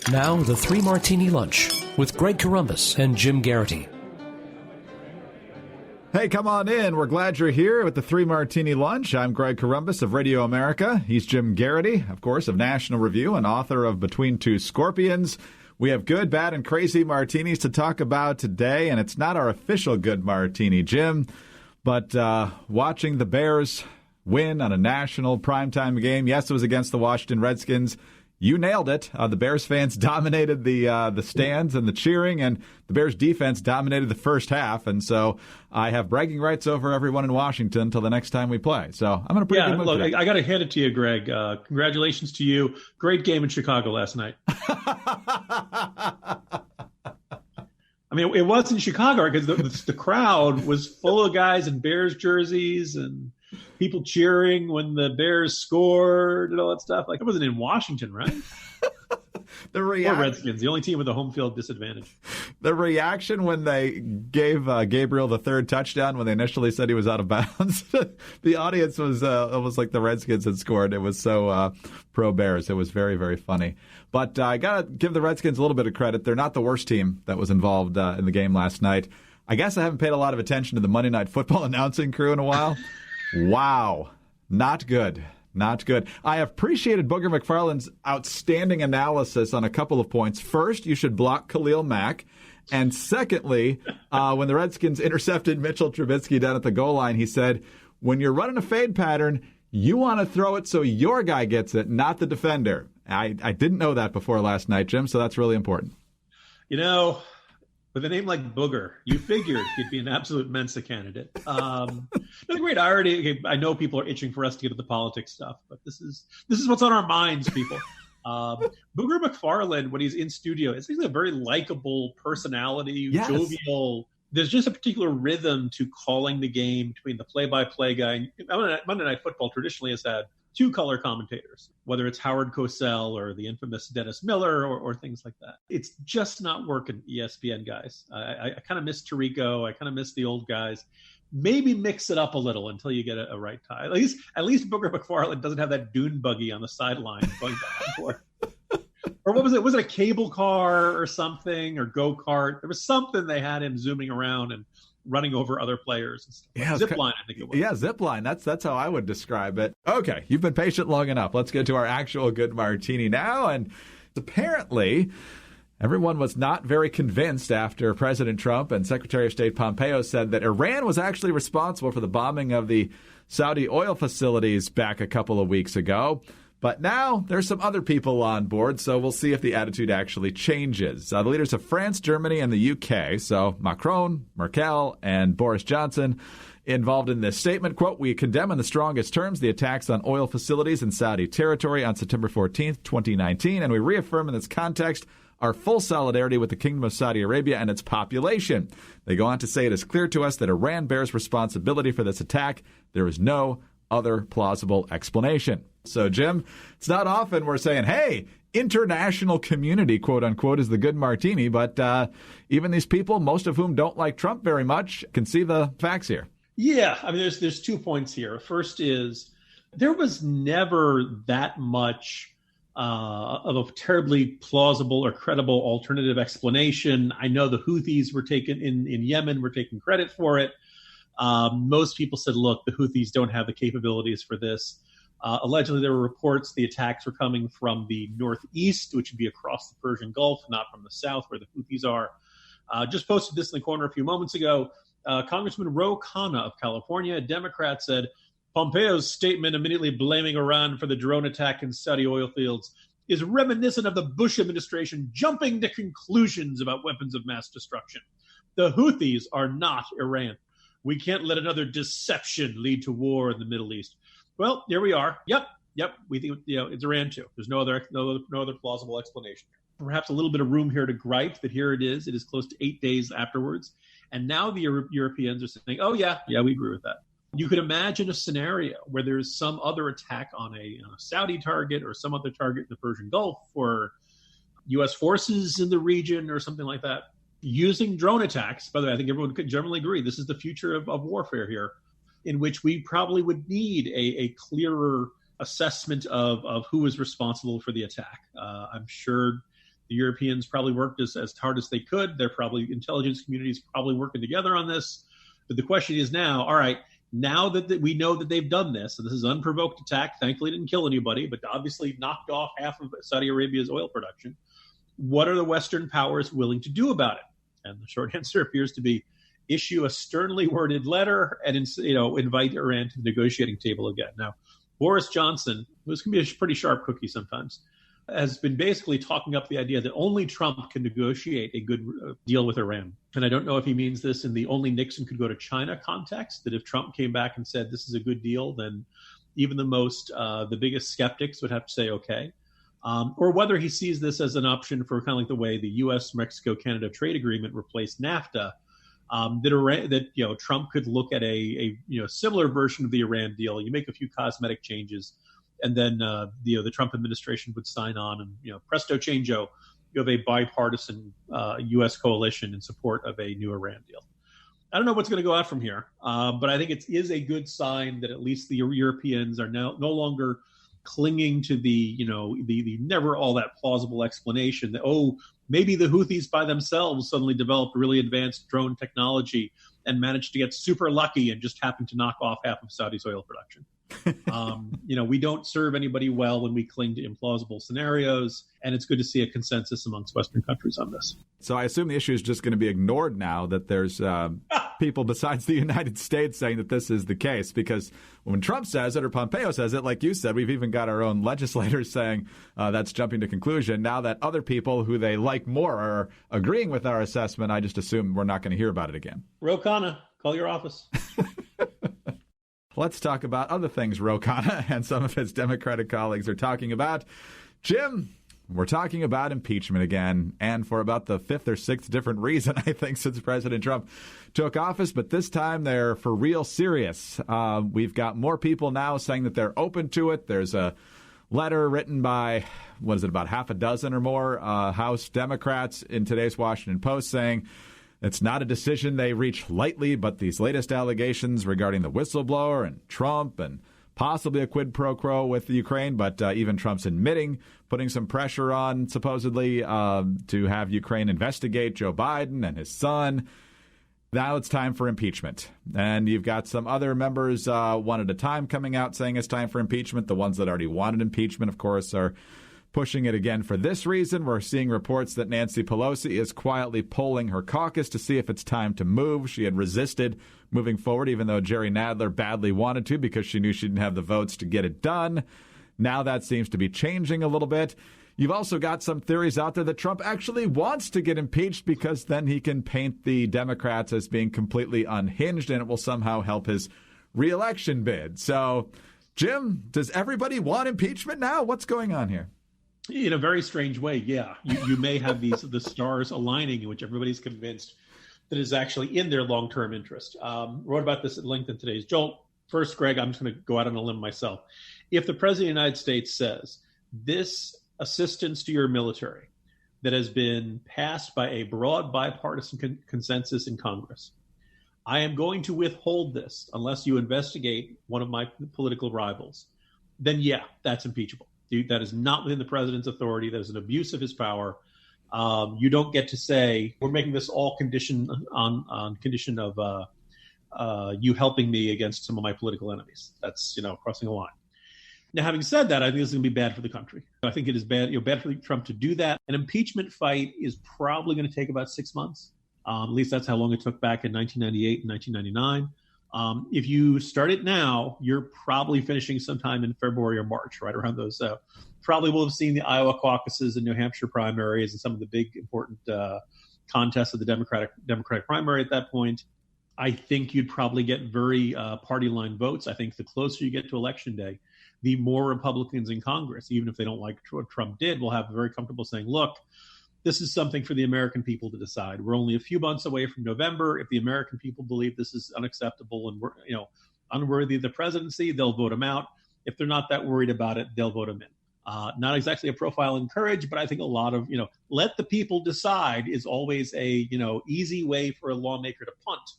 Now, the Three Martini Lunch with Greg Corombos and Jim Geraghty. Hey, come on in. We're glad you're here with the Three Martini Lunch. I'm Greg Corombos of Radio America. He's Jim Geraghty, of course, of National Review and author of Between Two Scorpions. We have good, bad, and crazy martinis to talk about today, and it's not our official good martini, Jim, but watching the Bears win on a national primetime game. Yes, it was against the Washington Redskins. You nailed it. The Bears fans dominated the stands and the cheering, and the Bears defense dominated the first half. And so I have bragging rights over everyone in Washington until the next time we play. So I'm in a pretty good mood today. I got to hand it to you, Greg. Congratulations to you. Great game in Chicago last night. I mean, it was in Chicago because the crowd was full of guys in Bears jerseys and people cheering when the Bears scored and all that stuff. Like, it wasn't in Washington, right? Or Redskins, the only team with a home field disadvantage. The reaction when they gave Gabriel the third touchdown when they initially said he was out of bounds, the audience was almost like the Redskins had scored. It was so pro-Bears. It was very, very funny. But I got to give the Redskins a little bit of credit. They're not the worst team that was involved in the game last night. I guess I haven't paid a lot of attention to the Monday Night Football announcing crew in a while. Wow. Not good. Not good. I appreciated Booger McFarland's outstanding analysis on a couple of points. First, you should block Khalil Mack. And secondly, when the Redskins intercepted Mitchell Trubisky down at the goal line, he said, when you're running a fade pattern, you want to throw it so your guy gets it, not the defender. I didn't know that before last night, Jim, so that's really important. You know, with a name like Booger, you figured he'd be an absolute Mensa candidate. The great irony. Okay, I know people are itching for us to get to the politics stuff, but this is what's on our minds, people. Booger McFarland, when he's in studio, is a very likable personality, yes. Jovial. There's just a particular rhythm to calling the game between the play-by-play guy. Monday Night Football traditionally has had two color commentators, whether it's Howard Cosell or the infamous Dennis Miller or things like that. It's just not working, ESPN guys. I kind of miss Tirico. I kind of miss the old guys. Maybe mix it up a little until you get a right tie. At least Booger McFarland doesn't have that dune buggy on the sideline going back and forth. Or what was it? Was it a cable car or something, or go-kart? There was something they had him zooming around and running over other players. And stuff. Yeah, Zipline, I think it was. Yeah, zipline. That's how I would describe it. Okay, you've been patient long enough. Let's get to our actual good martini now. And apparently, everyone was not very convinced after President Trump and Secretary of State Pompeo said that Iran was actually responsible for the bombing of the Saudi oil facilities back a couple of weeks ago. But now there's some other people on board, so we'll see if the attitude actually changes. The leaders of France, Germany, and the UK, so Macron, Merkel, and Boris Johnson, involved in this statement. Quote, we condemn in the strongest terms the attacks on oil facilities in Saudi territory on September 14th, 2019, and we reaffirm in this context our full solidarity with the Kingdom of Saudi Arabia and its population. They go on to say it is clear to us that Iran bears responsibility for this attack. There is no other plausible explanation. So, Jim, it's not often we're saying, hey, international community, quote unquote, is the good martini. But even these people, most of whom don't like Trump very much, can see the facts here. Yeah, I mean, there's 2 points here. First is there was never that much of a terribly plausible or credible alternative explanation. I know the Houthis were taken in Yemen, were taking credit for it. Most people said, look, the Houthis don't have the capabilities for this. Allegedly, there were reports the attacks were coming from the northeast, which would be across the Persian Gulf, not from the south where the Houthis are. Just posted this in the corner a few moments ago. Congressman Ro Khanna of California, a Democrat, said, Pompeo's statement immediately blaming Iran for the drone attack in Saudi oil fields is reminiscent of the Bush administration jumping to conclusions about weapons of mass destruction. The Houthis are not Iran. We can't let another deception lead to war in the Middle East. Well, here we are. Yep. We think it's Iran too. There's no other plausible explanation. Perhaps a little bit of room here to gripe that here it is. It is close to 8 days afterwards, and now the Europeans are saying, "Oh yeah, we agree with that." You could imagine a scenario where there's some other attack on a Saudi target or some other target in the Persian Gulf or U.S. forces in the region or something like that, using drone attacks. By the way, I think everyone could generally agree this is the future of warfare here, in which we probably would need a clearer assessment of who is responsible for the attack. I'm sure The Europeans probably worked as hard as they could. They're probably intelligence communities probably working together on this. But the question is now, all right, now that we know that they've done this, and this is unprovoked attack, thankfully didn't kill anybody, but obviously knocked off half of Saudi Arabia's oil production. What are the Western powers willing to do about it? And the short answer appears to be issue a sternly worded letter and invite Iran to the negotiating table again. Now, Boris Johnson, who's can be a pretty sharp cookie sometimes, has been basically talking up the idea that only Trump can negotiate a good deal with Iran. And I don't know if he means this in the only Nixon could go to China context, that if Trump came back and said this is a good deal, then even the biggest skeptics would have to say okay. Or whether he sees this as an option for kind of like the way the U.S. Mexico-Canada trade agreement replaced NAFTA, that Trump could look at a similar version of the Iran deal. You make a few cosmetic changes, and then the Trump administration would sign on, and presto changeo, you have a bipartisan U.S. coalition in support of a new Iran deal. I don't know what's going to go out from here, but I think it is a good sign that at least the Europeans are now no longer clinging to the never all that plausible explanation that, maybe the Houthis by themselves suddenly developed really advanced drone technology and managed to get super lucky and just happened to knock off half of Saudi's oil production. We don't serve anybody well when we cling to implausible scenarios, and it's good to see a consensus amongst Western countries on this. So I assume the issue is just going to be ignored now that there's people besides the United States saying that this is the case, because when Trump says it or Pompeo says it, like you said, we've even got our own legislators saying that's jumping to conclusion. Now that other people who they like more are agreeing with our assessment, I just assume we're not going to hear about it again. Ro Khanna, call your office. Let's talk about other things Ro Khanna and some of his Democratic colleagues are talking about. Jim, we're talking about impeachment again, and for about the fifth or sixth different reason, I think, since President Trump took office. But this time they're for real serious. We've got more people now saying that they're open to it. There's a letter written by, about half a dozen or more House Democrats in today's Washington Post saying it's not a decision they reach lightly, but these latest allegations regarding the whistleblower and Trump and possibly a quid pro quo with Ukraine, but even Trump's admitting, putting some pressure on, supposedly, to have Ukraine investigate Joe Biden and his son. Now it's time for impeachment. And you've got some other members one at a time coming out saying it's time for impeachment. The ones that already wanted impeachment, of course, are pushing it again for this reason. We're seeing reports that Nancy Pelosi is quietly polling her caucus to see if it's time to move. She had resisted moving forward, even though Jerry Nadler badly wanted to because she knew she didn't have the votes to get it done. Now that seems to be changing a little bit. You've also got some theories out there that Trump actually wants to get impeached because then he can paint the Democrats as being completely unhinged and it will somehow help his reelection bid. So, Jim, does everybody want impeachment now? What's going on here? In a very strange way, yeah. You may have the stars aligning in which everybody's convinced that is actually in their long-term interest. Wrote about this at length in today's Jolt. First, Greg, I'm just going to go out on a limb myself. If the President of the United States says this assistance to your military that has been passed by a broad bipartisan consensus in Congress, I am going to withhold this unless you investigate one of my political rivals, then yeah, that's impeachable. That is not within the president's authority. That is an abuse of his power. You don't get to say, we're making this all condition on condition of you helping me against some of my political enemies. That's, crossing a line. Now, having said that, I think this is going to be bad for the country. I think it is bad for Trump to do that. An impeachment fight is probably going to take about 6 months. At least that's how long it took back in 1998 and 1999. If you start it now, you're probably finishing sometime in February or March, right around those. Probably will have seen the Iowa caucuses and New Hampshire primaries and some of the big important contests of the Democratic primary at that point. I think you'd probably get very party line votes. I think the closer you get to Election Day, the more Republicans in Congress, even if they don't like what Trump did, will have very comfortable saying, look, this is something for the American people to decide. We're only a few months away from November. If the American people believe this is unacceptable and we're, unworthy of the presidency, they'll vote him out. If they're not that worried about it, they'll vote him in. Not exactly a profile in courage, but I think a lot of, let the people decide is always a, easy way for a lawmaker to punt.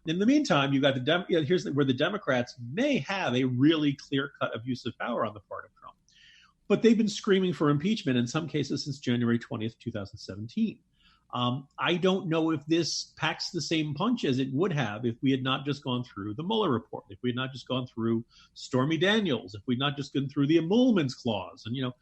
In the meantime, you've got here's where the Democrats may have a really clear-cut abuse of power on the part of Trump. But they've been screaming for impeachment in some cases since January 20th, 2017. I don't know if this packs the same punch as it would have if we had not just gone through the Mueller report, if we had not just gone through Stormy Daniels, if we'd not just gone through the emoluments clause. And,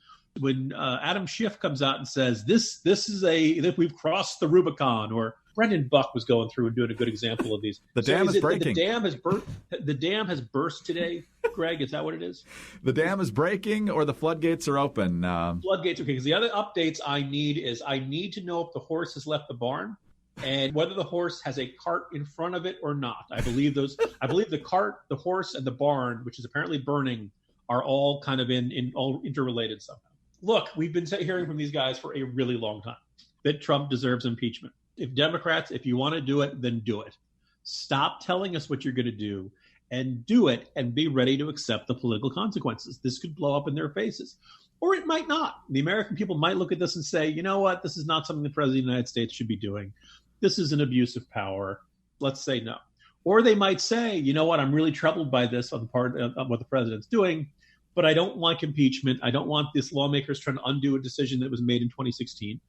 when Adam Schiff comes out and says, this is that we've crossed the Rubicon, or Brendan Buck was going through and doing a good example of these. The dam is breaking. The dam has burst today, Greg. Is that what it is? The dam is breaking, or the floodgates are open. Floodgates, okay. Because the other updates I need to know if the horse has left the barn, and whether the horse has a cart in front of it or not. I believe the cart, the horse, and the barn, which is apparently burning, are all kind of all interrelated somehow. Look, we've been hearing from these guys for a really long time that Trump deserves impeachment. If Democrats, if you want to do it, then do it. Stop telling us what you're going to do and do it, and be ready to accept the political consequences. This could blow up in their faces, or it might not. The American people might look at this and say, you know what, this is not something the President of the United States should be doing. This is an abuse of power. Let's say no. Or they might say, you know what, I'm really troubled by this on the part of what the president's doing, but I don't like impeachment. I don't want these lawmakers trying to undo a decision that was made in 2016.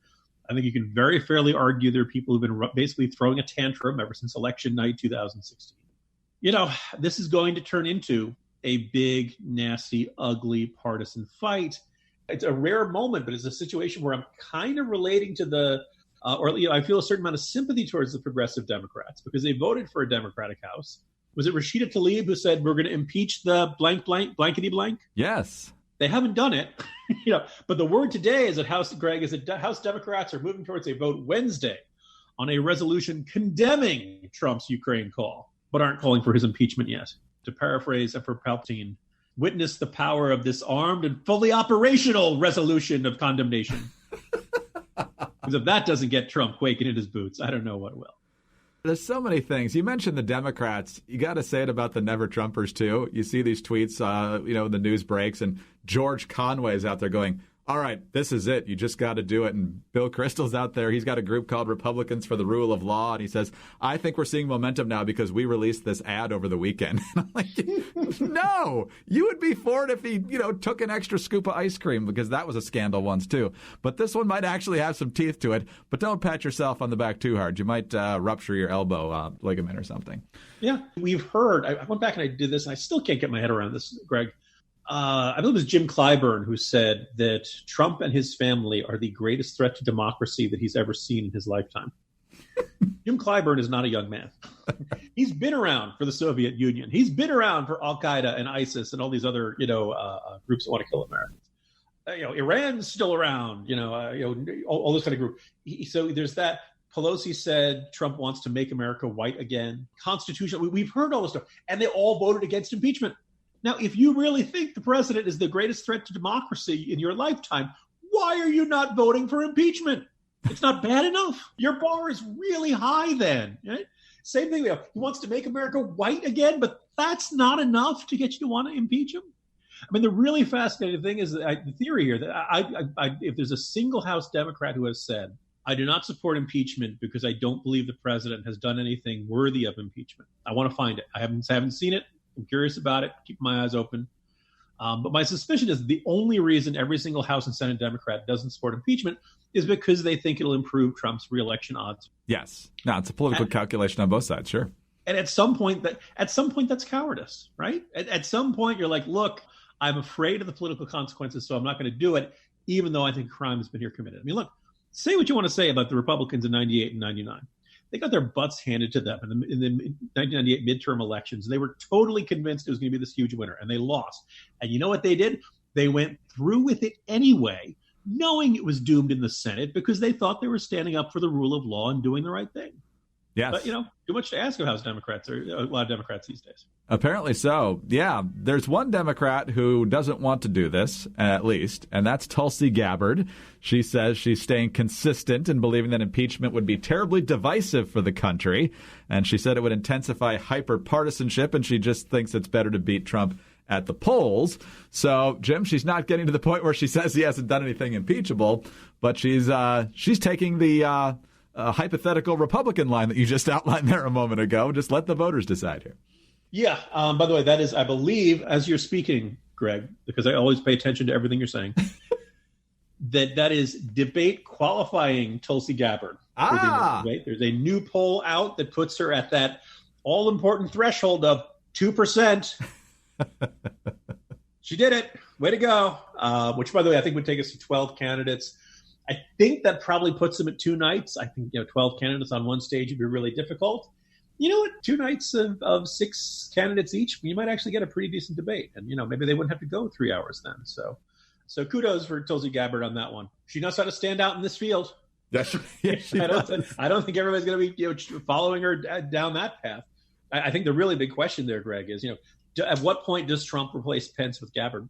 I think you can very fairly argue there are people who've been basically throwing a tantrum ever since election night 2016. This is going to turn into a big, nasty, ugly partisan fight. It's a rare moment, but it's a situation where I'm kind of relating to I feel a certain amount of sympathy towards the progressive Democrats because they voted for a Democratic House. Was it Rashida Tlaib who said we're going to impeach the blankety blank? Yes. They haven't done it, But the word today is that House Democrats are moving towards a vote Wednesday on a resolution condemning Trump's Ukraine call, but aren't calling for his impeachment yet. To paraphrase Emperor Palpatine, witness the power of this armed and fully operational resolution of condemnation. Because if that doesn't get Trump quaking in his boots, I don't know what will. There's so many things. You mentioned the Democrats. You got to say it about the Never Trumpers, too. You see these tweets, the news breaks, and George Conway's out there going, all right, this is it. You just got to do it. And Bill Kristol's out there. He's got a group called Republicans for the Rule of Law. And he says, I think we're seeing momentum now because we released this ad over the weekend. And I'm like, no, you would be for it if he, took an extra scoop of ice cream, because that was a scandal once, too. But this one might actually have some teeth to it. But don't pat yourself on the back too hard. You might rupture your elbow ligament or something. Yeah, we've heard. I went back and I did this, and I still can't get my head around this, Greg. I believe it was Jim Clyburn who said that Trump and his family are the greatest threat to democracy that he's ever seen in his lifetime. Jim Clyburn is not a young man. He's been around for the Soviet Union. He's been around for Al-Qaeda and ISIS and all these other, groups that want to kill Americans. Iran's still around, all this kind of group. So there's that. Pelosi said Trump wants to make America white again. Constitutional. We've heard all this stuff. And they all voted against impeachment. Now, if you really think the president is the greatest threat to democracy in your lifetime, why are you not voting for impeachment? It's not bad enough. Your bar is really high then. Right? Same thing. He wants to make America white again, but that's not enough to get you to want to impeach him. I mean, the really fascinating thing is that the theory here that if there's a single House Democrat who has said, I do not support impeachment because I don't believe the president has done anything worthy of impeachment. I want to find it. I haven't seen it. I'm curious about it. Keep my eyes open. But my suspicion is the only reason every single House and Senate Democrat doesn't support impeachment is because they think it'll improve Trump's reelection odds. Yes. No, it's a political calculation on both sides. Sure. And at some point that's cowardice, right? At some point you're like, look, I'm afraid of the political consequences, so I'm not going to do it, even though I think crime has been here committed. I mean, look, say what you want to say about the Republicans in 98 and 99. They got their butts handed to them in the 1998 midterm elections. They were totally convinced it was going to be this huge winner, and they lost. And you know what they did? They went through with it anyway, knowing it was doomed in the Senate because they thought they were standing up for the rule of law and doing the right thing. Yes. But, too much to ask of House Democrats, or a lot of Democrats these days. Apparently so. Yeah, there's one Democrat who doesn't want to do this, at least, and that's Tulsi Gabbard. She says she's staying consistent in believing that impeachment would be terribly divisive for the country, and she said it would intensify hyper-partisanship, and she just thinks it's better to beat Trump at the polls. So, Jim, she's not getting to the point where she says he hasn't done anything impeachable, but she's taking the hypothetical Republican line that you just outlined there a moment ago. Just let the voters decide here. Yeah. By the way, that is, I believe, as you're speaking, Greg, because I always pay attention to everything you're saying. that is debate qualifying Tulsi Gabbard. Debate. There's a new poll out that puts her at that all-important threshold of 2%. She did it. Way to go. Which, by the way, I think would take us to 12 candidates. I think that probably puts them at 2 nights. I think 12 candidates on one stage would be really difficult. You know what? 2 nights of 6 candidates each, you might actually get a pretty decent debate. And, maybe they wouldn't have to go 3 hours then. So kudos for Tulsi Gabbard on that one. She knows how to stand out in this field. I don't think everybody's going to be following her down that path. I think the really big question there, Greg, is at what point does Trump replace Pence with Gabbard?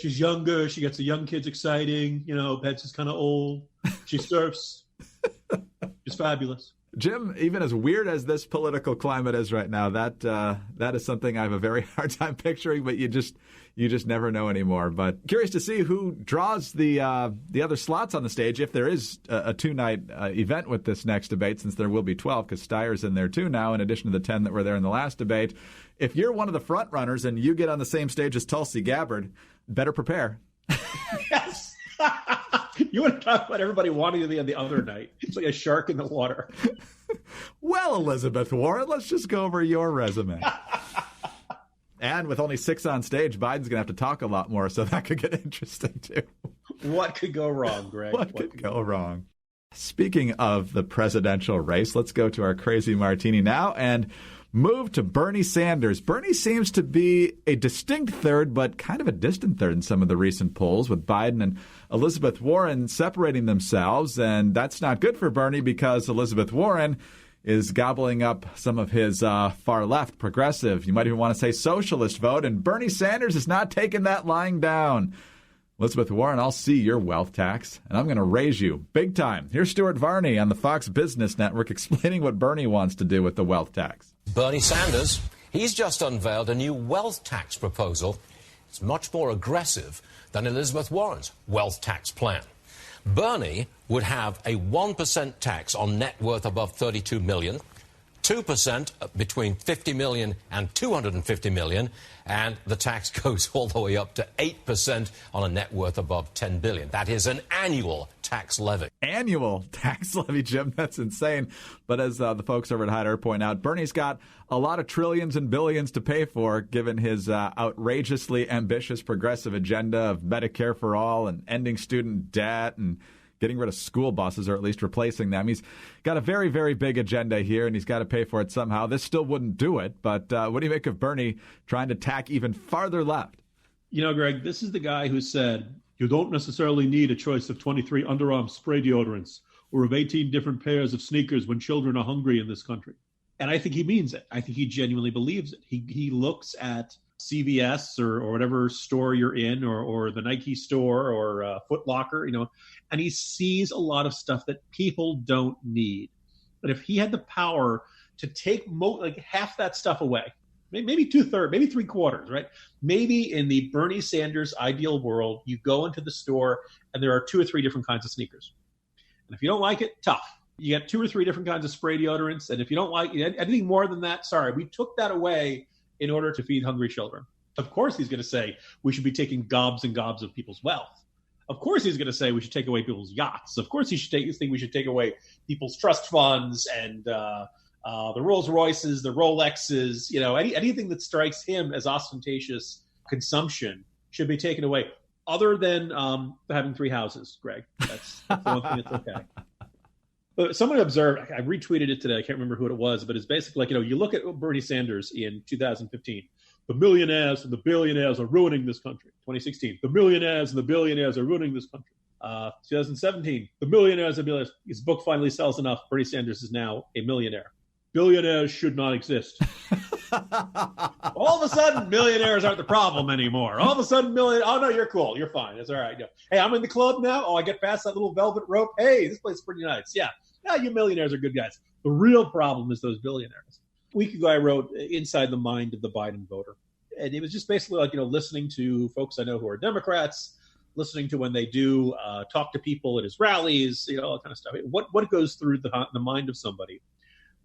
She's younger. She gets the young kids exciting. Pence is kind of old. She surfs. She's fabulous. Jim, even as weird as this political climate is right now, that is something I have a very hard time picturing, but you just never know anymore. But curious to see who draws the other slots on the stage if there is a 2-night event with this next debate, since there will be 12, because Steyer's in there too now, in addition to the 10 that were there in the last debate. If you're one of the front runners and you get on the same stage as Tulsi Gabbard, better prepare. Yes. You want to talk about everybody wanting to be on the other night. It's like a shark in the water. Well, Elizabeth Warren, let's just go over your resume. And with only 6 on stage, Biden's going to have to talk a lot more, so that could get interesting, too. What could go wrong, Greg? What could go wrong? Speaking of the presidential race, let's go to our crazy martini now and move to Bernie Sanders. Bernie seems to be a distinct third, but kind of a distant third in some of the recent polls, with Biden and Elizabeth Warren separating themselves. And that's not good for Bernie, because Elizabeth Warren is gobbling up some of his far left, progressive, you might even want to say socialist vote. And Bernie Sanders is not taking that lying down. Elizabeth Warren, I'll see your wealth tax, and I'm going to raise you big time. Here's Stuart Varney on the Fox Business Network explaining what Bernie wants to do with the wealth tax. Bernie Sanders, he's just unveiled a new wealth tax proposal. It's much more aggressive than Elizabeth Warren's wealth tax plan. Bernie would have a 1% tax on net worth above $32 million, 2% between $50 million and $250 million, and the tax goes all the way up to 8% on a net worth above $10 billion. That is an annual tax levy. Annual tax levy, Jim. That's insane. But as the folks over at Hyder point out, Bernie's got a lot of trillions and billions to pay for, given his outrageously ambitious progressive agenda of Medicare for all and ending student debt and getting rid of school buses, or at least replacing them. He's got a very, very big agenda here, and he's got to pay for it somehow. This still wouldn't do it, but what do you make of Bernie trying to tack even farther left? Greg, this is the guy who said, you don't necessarily need a choice of 23 underarm spray deodorants or of 18 different pairs of sneakers when children are hungry in this country. And I think he means it. I think he genuinely believes it. He looks at CVS or whatever store you're in, or the Nike store or Foot Locker, and he sees a lot of stuff that people don't need. But if he had the power to take half that stuff away, maybe 2/3, maybe 3/4, right? Maybe in the Bernie Sanders ideal world, you go into the store and there are 2 or 3 different kinds of sneakers. And if you don't like it, tough. You get 2 or 3 different kinds of spray deodorants. And if you don't like anything more than that, sorry, we took that away in order to feed hungry children. Of course he's going to say we should be taking gobs and gobs of people's wealth. Of course he's going to say we should take away people's yachts. Of course he should think we should take away people's trust funds and the Rolls Royces, the Rolexes, anything that strikes him as ostentatious consumption should be taken away, other than having 3 houses, Greg. That's the one thing that's okay. But someone observed, I retweeted it today, I can't remember who it was, but it's basically like, you look at Bernie Sanders in 2015, the millionaires and the billionaires are ruining this country. 2016, the millionaires and the billionaires are ruining this country. 2017, the millionaires and billionaires. His book finally sells enough. Bernie Sanders is now a millionaire. Billionaires should not exist. All of a sudden, millionaires aren't the problem anymore. All of a sudden, oh, no, you're cool. You're fine. It's all right. No. Hey, I'm in the club now. Oh, I get past that little velvet rope. Hey, this place is pretty nice. Yeah, you millionaires are good guys. The real problem is those billionaires. A week ago, I wrote Inside the Mind of the Biden Voter. And it was just basically like, listening to folks I know who are Democrats, listening to when they do talk to people at his rallies, all that kind of stuff. What goes through the mind of somebody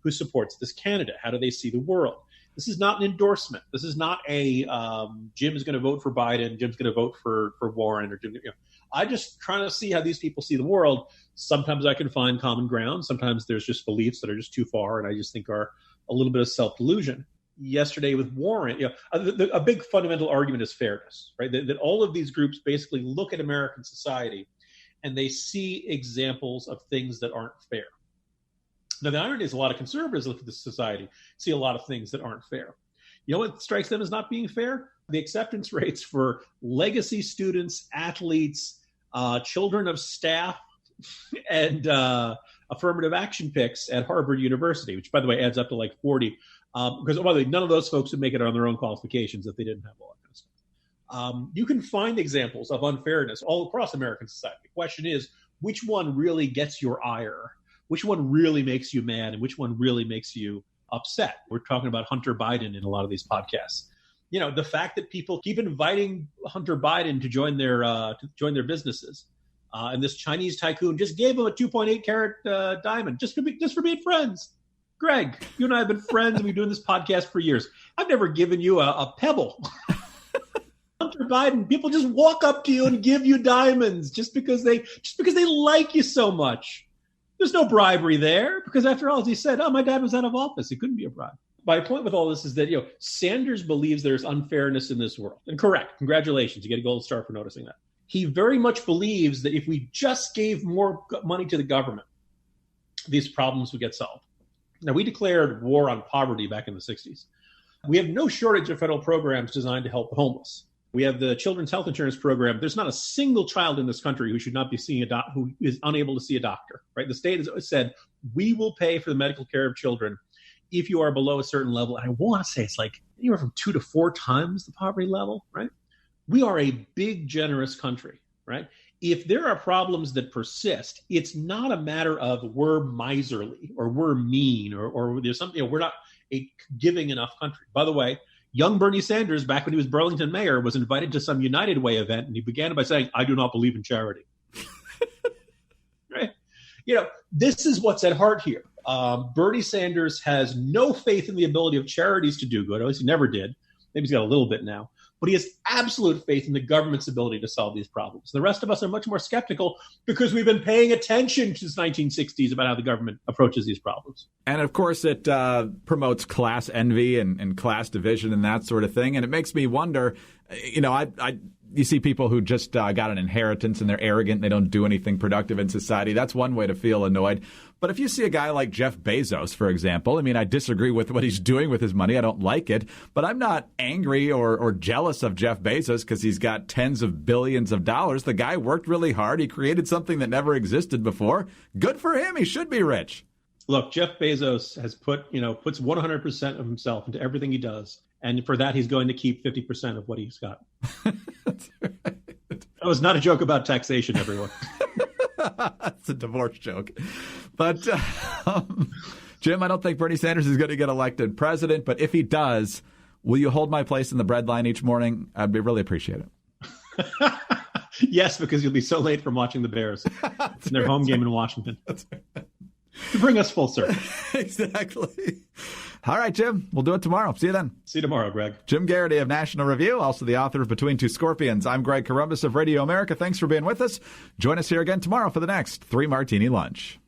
who supports this candidate? How do they see the world? This is not an endorsement. This is not a Jim is going to vote for Biden, Jim's going to vote for Warren, or Jim. I just trying to see how these people see the world. Sometimes I can find common ground. Sometimes there's just beliefs that are just too far, and I just think are a little bit of self-delusion. Yesterday with Warren, a big fundamental argument is fairness, right? That all of these groups basically look at American society and they see examples of things that aren't fair. Now, the irony is a lot of conservatives look at this society, see a lot of things that aren't fair. You know what strikes them as not being fair? The acceptance rates for legacy students, athletes, children of staff, and affirmative action picks at Harvard University, which, by the way, adds up to like 40. Because, by the way, none of those folks would make it on their own qualifications if they didn't have all that kind of stuff. You can find examples of unfairness all across American society. The question is, which one really gets your ire? Which one really makes you mad? And which one really makes you upset? We're talking about Hunter Biden in a lot of these podcasts. You know, the fact that people keep inviting Hunter Biden to join their businesses, and this Chinese tycoon just gave him a 2.8 carat diamond just for being friends. Greg, you and I have been friends, and we've been doing this podcast for years. I've never given you a pebble. Hunter Biden, people just walk up to you and give you diamonds just because they like you so much. There's no bribery there, because after all, as he said, my dad was out of office. It couldn't be a bribe. My point with all this is that, Sanders believes there's unfairness in this world. And correct. Congratulations. You get a gold star for noticing that. He very much believes that if we just gave more money to the government, these problems would get solved. Now, we declared war on poverty back in the 60s. We have no shortage of federal programs designed to help the homeless. We have the Children's Health Insurance Program. There's not a single child in this country who should not be seeing who is unable to see a doctor, right? The state has said, we will pay for the medical care of children if you are below a certain level. And I want to say it's like anywhere from 2 to 4 times the poverty level, right? We are a big, generous country, right? If there are problems that persist, it's not a matter of we're miserly or we're mean or there's something, we're not a giving enough country. By the way, young Bernie Sanders, back when he was Burlington mayor, was invited to some United Way event, and he began by saying, I do not believe in charity. Right? This is what's at heart here. Bernie Sanders has no faith in the ability of charities to do good. At least he never did. Maybe he's got a little bit now. But he has absolute faith in the government's ability to solve these problems. The rest of us are much more skeptical because we've been paying attention since the 1960s about how the government approaches these problems. And, of course, it promotes class envy and class division and that sort of thing. And it makes me wonder, you see people who just got an inheritance and they're arrogant. They don't do anything productive in society. That's one way to feel annoyed. But if you see a guy like Jeff Bezos, for example, I disagree with what he's doing with his money. I don't like it. But I'm not angry or jealous of Jeff Bezos because he's got tens of billions of dollars. The guy worked really hard. He created something that never existed before. Good for him. He should be rich. Look, Jeff Bezos has puts 100% of himself into everything he does. And for that, he's going to keep 50% of what he's got. That's right. That was not a joke about taxation, everyone. That's a divorce joke. But, Jim, I don't think Bernie Sanders is going to get elected president. But if he does, will you hold my place in the bread line each morning? I'd really appreciate it. Yes, because you'll be so late from watching the Bears in their home game in Washington. That's right. To bring us full circle. Exactly. All right, Jim. We'll do it tomorrow. See you then. See you tomorrow, Greg. Jim Geraghty of National Review, also the author of Between Two Scorpions. I'm Greg Corombos of Radio America. Thanks for being with us. Join us here again tomorrow for the next 3 Martini Lunch.